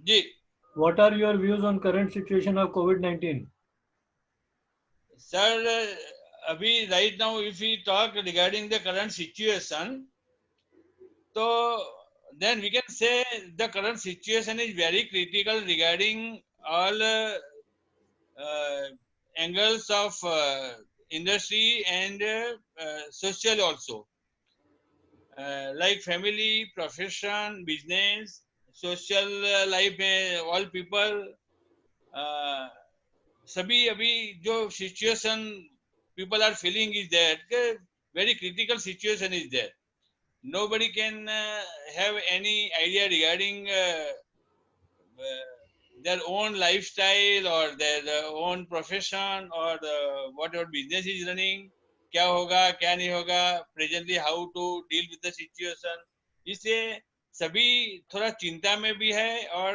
Ji What are your views on current situation of COVID-19? Sir, अभी right now if we talk regarding the current situation, तो then we can say the current situation is very critical regarding all angles of industry and social also, like family, profession, business, social life में all people, सभी अभी जो situation people are feeling is that very critical situation is there. Nobody can have any idea regarding their own lifestyle or their own profession or whatever business is running, क्या होगा क्या नहीं होगा, presently how to deal with the situation. इससे सभी थोड़ा चिंता में भी है और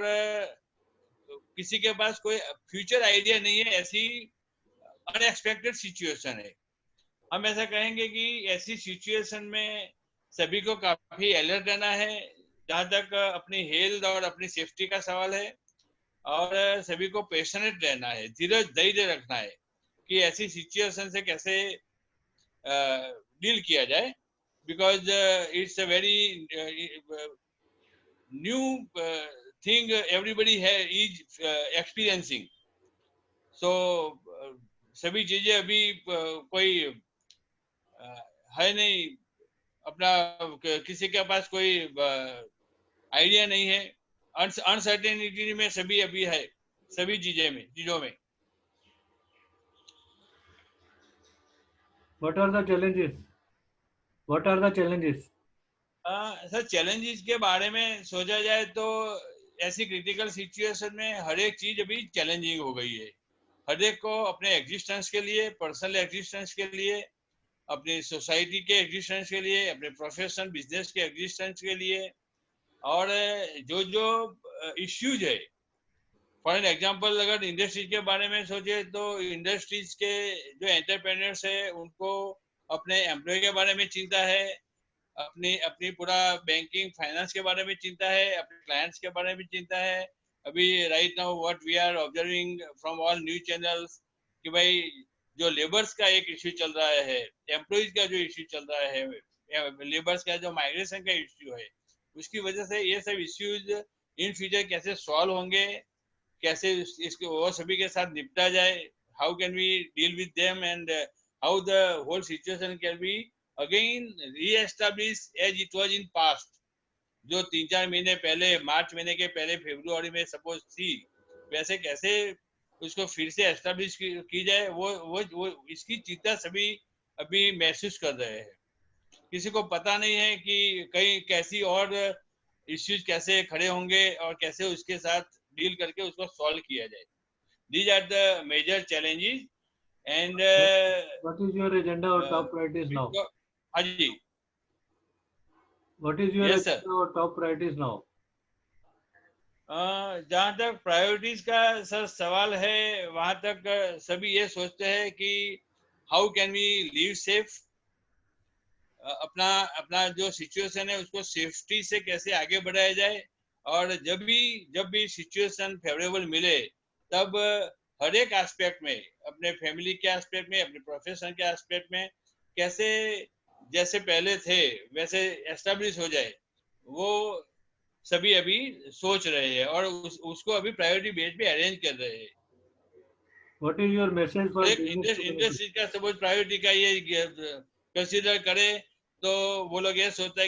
किसी के पास कोई फ्यूचर आइडिया नहीं है, ऐसी अनएक्सपेक्टेड सिचुएशन है। हम ऐसा कहेंगे कि ऐसी सिचुएशन में सभी को काफी अलर्ट रहना है, जहां तक अपनी हेल्थ और अपनी सेफ्टी का सवाल है, और सभी को पेशेंट रहना है, धीरज धैर्य रखना है कि ऐसी सिचुएशन से कैसे डील किया जाए, because it's a very new thing everybody है इज एक्सपीरियंसिंग। सो सभी चीजें अभी कोई है नहीं, अपना किसी के पास कोई आइडिया नहीं है, अनसर्टेनिटी में सभी अभी है, सभी चीजों में। What are the challenges? What are the challenges? Sir, challenges के बारे में सोचा जाए तो ऐसी क्रिटिकल सिचुएशन में हर एक चीज अभी चैलेंजिंग हो गई है। हर एक को अपने एग्जिस्टेंस के लिए, पर्सनल एग्जिस्टेंस के लिए, अपनी सोसाइटी के एग्जिस्टेंस के लिए, अपने प्रोफेशन बिजनेस के एग्जिस्टेंस के लिए, और जो जो इश्यूज है, फॉर एन एग्जांपल अगर इंडस्ट्रीज के बारे में सोचे तो इंडस्ट्रीज के जो एंटरप्रेन्योर्स है उनको अपने एम्प्लॉय के बारे में चिंता है, अपनी अपनी पूरा बैंकिंग फाइनेंस के बारे में चिंता है, अपने क्लाइंट्स के बारे में चिंता है। अभी right now what we are observing from all news channels कि भाई जो लेबर्स का एक इश्यू चल रहा है, एम्प्लॉइज का जो इश्यू चल रहा है, लेबर्स का जो माइग्रेशन का इश्यू है, उसकी वजह से ये सब इश्यूज इन फ्यूचर कैसे सॉल्व होंगे, कैसे इसको वो सभी के साथ निपटा जाए, how can we deal with them, and how the whole situation can be again reestablish as it was in past. जो 3-4 महीने पहले, मार्च महीने के पहले, फरवरी में सपोज थी, वैसे कैसे उसको फिर से एस्टाब्लिश की जाए, वो इसकी चिंता सभी अभी महसूस कर रहे हैं। किसी को पता नहीं है कि कहीं कैसी और इश्यूज कैसे खड़े होंगे और कैसे उसके साथ डील करके उसको सॉल्व किया जाए। These are the major challenges and What is your agenda or top priorities now? हाँ जी, What is your yes sir. agenda or top priorities now? जहाँ तक प्रायोरिटीज का सर सवाल है, वहां तक सभी ये सोचते हैं कि how can we live safe, अपना अपना जो सिचुएशन है उसको सेफ्टी से कैसे आगे बढ़ाया जाए, और जब भी सिचुएशन फेवरेबल मिले तब हर एक एस्पेक्ट में, अपने फैमिली के एस्पेक्ट में, अपने प्रोफेशन के एस्पेक्ट में कैसे जैसे पहले थे वैसे एस्टेब्लिश हो जाए, वो सभी अभी सोच रहे हैं और उसको अभी प्रायोरिटी बेस पे अरेंज कर रहे हैं। What is your message for एक business community? इंडस्ट्री का सपोज प्रायोरिटी का ये कंसीडर करे तो वो लोग ये सोचते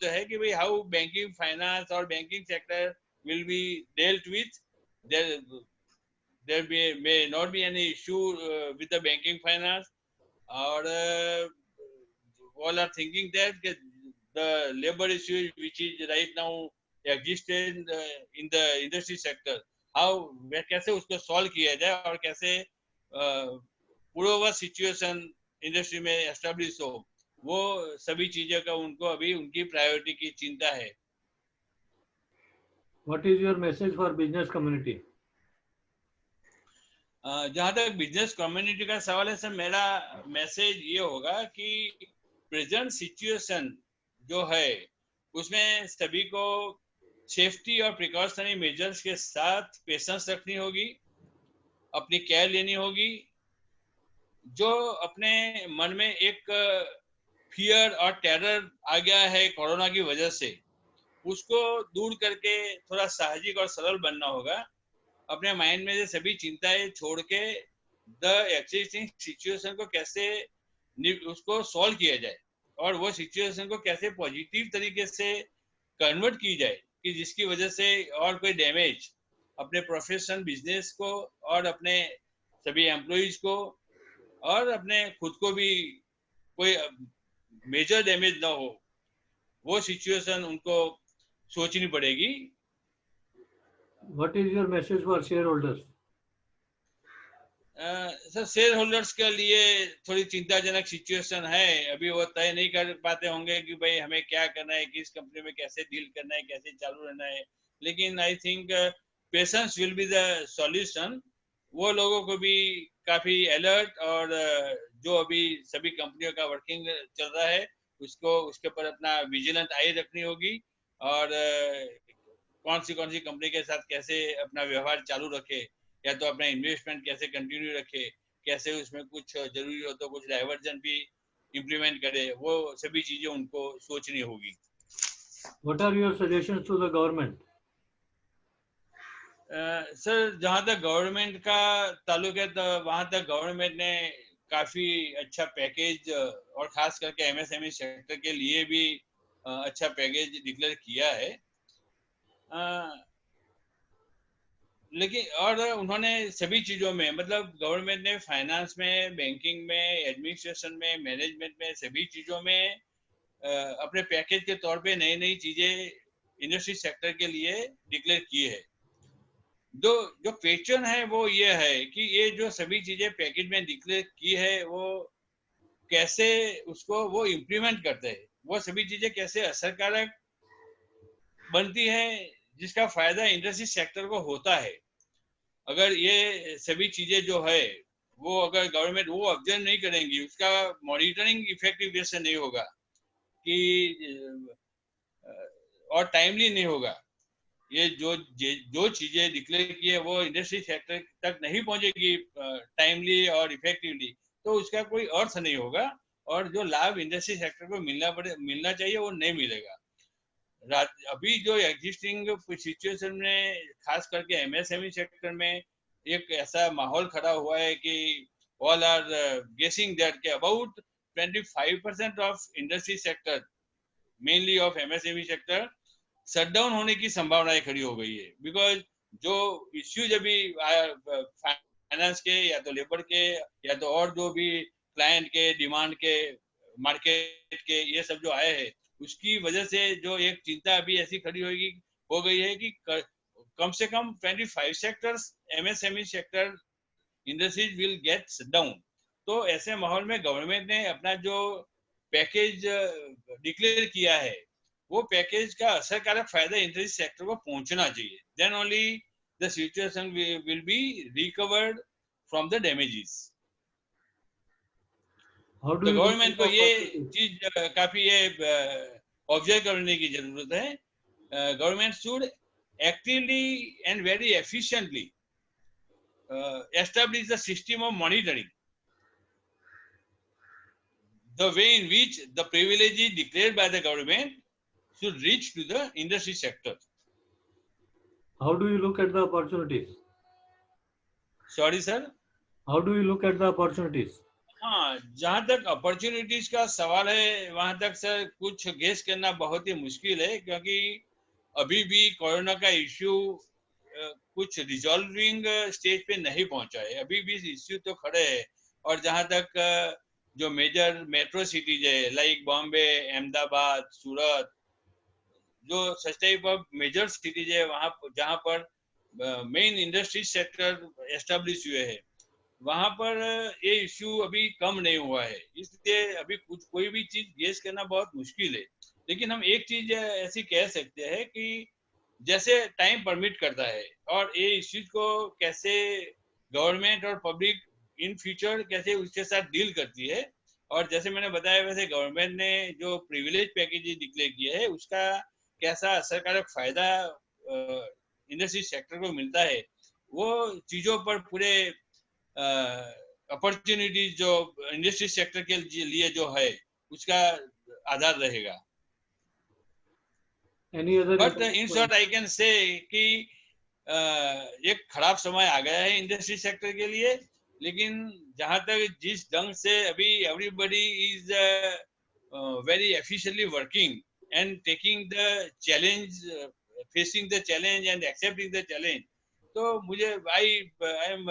हैं कि भाई हाउ बैंकिंग फाइनेंस और banking sector will be dealt with, there there may not be any issue with the banking finance, और all are thinking that the labor issue which is right now existed in the industry sector, how कैसे उसको solve किया जाए और कैसे पूर्ववत situation industry में establish हो, वो सभी चीजों का उनको अभी उनकी प्रायोरिटी की चिंता है। What is your message for business community? जहां तक बिजनेस कम्युनिटी का सवाल है सर, मेरा मैसेज ये होगा कि प्रेजेंट सिचुएशन जो है उसमें सभी को सेफ्टी और प्रिकॉशनरी मेजर्स के साथ पेशेंस रखनी होगी, अपनी केयर लेनी होगी। जो अपने मन में एक फियर और टेरर आ गया है कोरोना की वजह से, उसको दूर करके थोड़ा साहसिक और सरल बनना होगा। अपने माइंड में से सभी चिंताएं छोड़ के द एग्जिस्टिंग सिचुएशन को कैसे उसको सॉल्व किया जाए और वो सिचुएशन को कैसे पॉजिटिव तरीके से कन्वर्ट की जाए कि जिसकी वजह से और कोई डैमेज अपने प्रोफेशन बिजनेस को और अपने सभी एम्प्लॉइज को और अपने खुद को भी कोई मेजर डैमेज ना हो, वो सिचुएशन उनको सोचनी पड़ेगी। What is your message for shareholders? Sir share holders के लिए थोड़ी चिंताजनक सिचुएशन है। अभी वो तय नहीं कर पाते होंगे कि भाई हमें क्या करना है, किस कंपनी में कैसे डील करना है, कैसे चालू रहना है। लेकिन I think patience will be the solution. वो लोगों को भी काफी अलर्ट और जो अभी सभी कंपनियों का वर्किंग चल रहा है उसको उसके ऊपर अपना विजिलेंट आई रखनी होगी और कौन सी कंपनी के साथ कैसे अपना व्यवहार चालू रखे या तो अपना इन्वेस्टमेंट कैसे कंटिन्यू रखे, कैसे उसमें कुछ जरूरी हो तो कुछ डाइवर्जन भी इम्प्लीमेंट करे, वो सभी चीजें उनको सोचनी होगी। What are your suggestions to the government? Sir जहाँ तक गवर्नमेंट का ताल्लुक है तो वहाँ तक गवर्नमेंट ने काफी अच्छा पैकेज और खास करके एमएसएमई सेक्टर के लिए भी अच्छा पैकेज डिक्लेयर किया है। लेकिन और उन्होंने सभी चीजों में मतलब गवर्नमेंट ने फाइनेंस में, बैंकिंग में, एडमिनिस्ट्रेशन में, मैनेजमेंट में, सभी चीजों में अपने पैकेज के तौर पे नई नई चीजें इंडस्ट्री सेक्टर के लिए डिक्लेयर की है। जो क्वेश्चन है वो ये है कि ये जो सभी चीजें पैकेज में डिक्लेयर की है वो कैसे उसको वो इम्प्लीमेंट करते हैं, वो सभी चीजें कैसे असरकारक बनती है जिसका फायदा इंडस्ट्री सेक्टर को होता है। अगर ये सभी चीजें जो है वो अगर गवर्नमेंट वो ऑब्जर्व नहीं करेंगी, उसका मॉनिटरिंग इफेक्टिव वे से नहीं होगा कि और टाइमली नहीं होगा, ये जो चीजें डिक्लेयर की है वो इंडस्ट्री सेक्टर तक नहीं पहुंचेगी टाइमली और इफेक्टिवली, तो उसका कोई अर्थ नहीं होगा और जो लाभ इंडस्ट्री सेक्टर को मिलना चाहिए वो नहीं मिलेगा। अभी जो एग्जिस्टिंग सिचुएशन में खास करके एमएसएमई सेक्टर में एक ऐसा माहौल खड़ा हुआ है कि ऑल आर गेसिंग दैट के about 25% of industry sector mainly of MSME sector shutdown होने की संभावनाएं खड़ी हो गई है। बिकॉज जो इश्यूज अभी फाइनेंस के या तो लेबर के या तो और जो भी क्लाइंट के डिमांड के मार्केट के ये सब जो आए हैं उसकी वजह से जो एक चिंता अभी ऐसी खड़ी हो गई है कि कम से कम 25 sectors MSME sector industries will get down. तो ऐसे माहौल में गवर्नमेंट ने अपना जो पैकेज डिक्लेयर किया है वो पैकेज का असरकारक फायदा इंडस्ट्री सेक्टर को पहुंचना चाहिए, then only the situation will be recovered from the damages. तो गवर्नमेंट को ये चीज काफी ये ऑब्जर्व करने की जरूरत है। Government should actively and very efficiently establish the system of monitoring the way in which the privileges declared by the government should reach to the industry sector. How do you look at the opportunities? Sorry sir, how do you look at the opportunities? हाँ, जहां तक opportunities का सवाल है वहां तक sir कुछ guess करना बहुत ही मुश्किल है क्योंकि अभी भी कोरोना का इश्यू कुछ रिजॉल्विंग स्टेज पे नहीं पहुंचा है, अभी भी इश्यू तो खड़े हैं। और जहां तक जो मेजर मेट्रो सिटीज है लाइक बॉम्बे, अहमदाबाद, सूरत, जो such type of major cities है वहां जहां पर मेन इंडस्ट्री सेक्टर एस्टेब्लिश हुए हैं वहां पर ये इश्यू अभी कम नहीं हुआ है, इसलिए अभी कुछ कोई भी चीज गेस करना बहुत मुश्किल है। लेकिन हम एक चीज ऐसी कह सकते हैं कि जैसे टाइम परमिट करता है और ये इश्यूज को कैसे गवर्नमेंट और पब्लिक इन फ्यूचर कैसे उसके साथ डील करती है, और जैसे मैंने बताया वैसे गवर्नमेंट ने जो प्रिविलेज पैकेज डिक्लेयर किया है उसका कैसा असरकारक फायदा इंडस्ट्री सेक्टर को मिलता है वो चीजों पर पूरे अपॉर्चुनिटीज जो इंडस्ट्री सेक्टर के लिए जो है उसका आधार रहेगा. Any other but in important short point? I can say कि एक खराब समय आ गया है इंडस्ट्री सेक्टर के लिए, लेकिन जहां तक जिस ढंग से अभी everybody is very efficiently working and taking the challenge, facing the challenge and accepting the challenge, तो मुझे I am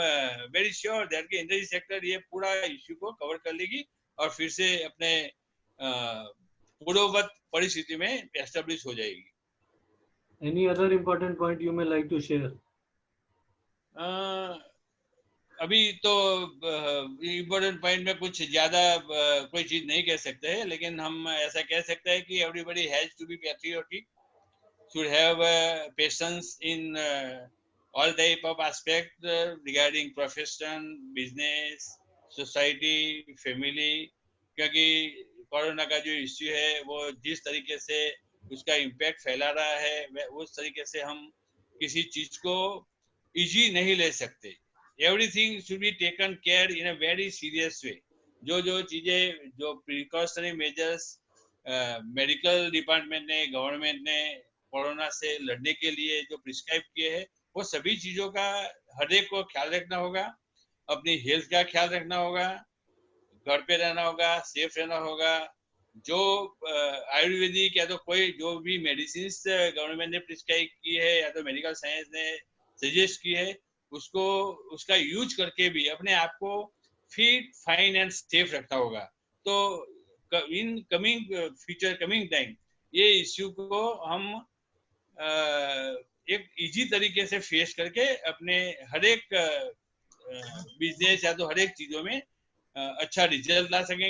very sure that कि इंडस्ट्री सेक्टर ये पूरा इश्यू को कवर कर लेगी और फिर से अपने पूर्ववत परिस्थिति में एस्टेब्लिश हो जाएगी. Any other important point you may like to share? अभी तो इम्पोर्टेंट पॉइंट में कुछ ज्यादा कोई चीज नहीं कह सकते हैं, लेकिन हम ऐसा कह सकते हैं कि everybody has to be patriotic, should have patience in all type of aspect regarding profession, business, society, family, क्योंकि कोरोना का जो इश्यू है वो जिस तरीके से उसका इम्पैक्ट फैला रहा है उस तरीके से हम किसी चीज को इजी नहीं ले सकते. Everything should be taken care in a very serious वे. जो चीजें जो प्रिकॉशनरी मेजर्स मेडिकल डिपार्टमेंट ने, गवर्नमेंट ने कोरोना से लड़ने के लिए जो प्रिस्क्राइब किए हैं वो सभी चीजों का हर एक को ख्याल रखना होगा. अपनी हेल्थ का ख्याल रखना होगा, घर पे रहना होगा, सेफ रहना होगा. जो आयुर्वेदिक या तो कोई जो भी मेडिसिन गवर्नमेंट ने प्रिस्क्राइब की है या तो मेडिकल साइंस ने सजेस्ट की है उसको उसका यूज करके भी अपने आप को फिट, फाइन एंड सेफ रखना होगा. तो in coming future, coming time ये इश्यू को हम एक इजी तरीके से फेस करके अपने हर एक बिजनेस या तो हर एक चीजों में अच्छा रिजल्ट ला सकेंगे.